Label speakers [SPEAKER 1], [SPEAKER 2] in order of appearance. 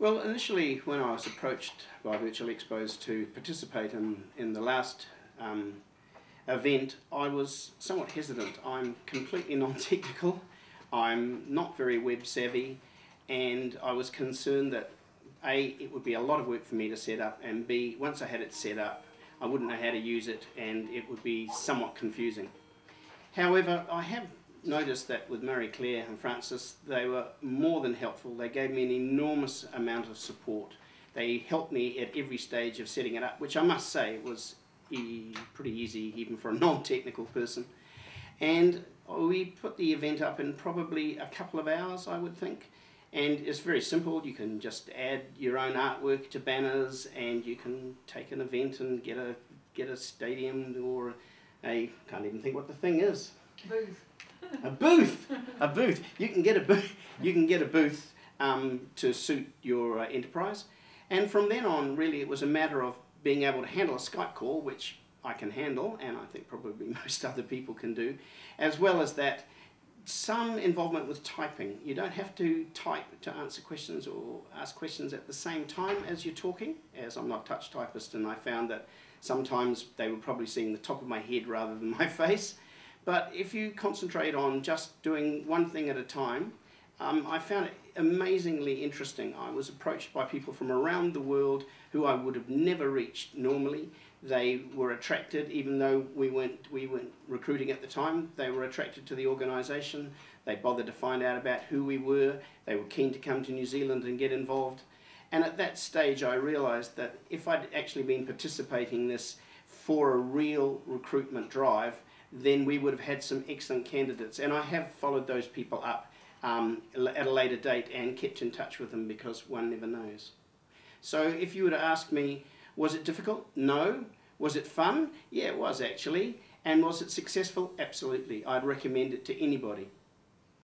[SPEAKER 1] Well, initially when I was approached by Virtual Expos to participate in the last event, I was somewhat hesitant. I'm completely non-technical, I'm not very web savvy, and I was concerned that A, it would be a lot of work for me to set up, and B, once I had it set up, I wouldn't know how to use it and it would be somewhat confusing. However, I have noticed that with Marie Claire and Francis, they were more than helpful. They gave me an enormous amount of support. They helped me at every stage of setting it up, which I must say was pretty easy even for a non-technical person. And we put the event up in probably a couple of hours, I would think. And it's very simple. You can just add your own artwork to banners, and you can take an event and get a stadium or a, can't even think what the thing is.
[SPEAKER 2] Booth.
[SPEAKER 1] A booth. A booth. You can get a booth. You can get a booth to suit your enterprise. And from then on, really, it was a matter of being able to handle a Skype call, which I can handle, and I think probably most other people can do, as well as that. Some involvement with typing. You don't have to type to answer questions or ask questions at the same time as you're talking, as I'm not a touch typist, and I found that sometimes they were probably seeing the top of my head rather than my face. But if you concentrate on just doing one thing at a time, I found it amazingly interesting. I was approached by people from around the world who I would have never reached normally. They were attracted, even though we weren't recruiting at the time, they were attracted to the organisation. They bothered to find out about who we were. They were keen to come to New Zealand and get involved. And at that stage I realised that if I'd actually been participating in this for a real recruitment drive, then we would have had some excellent candidates. And I have followed those people up at a later date and kept in touch with them, because one never knows. So if you were to ask me, was it difficult? No. Was it fun? Yeah, it was actually. And was it successful? Absolutely. I'd recommend it to anybody.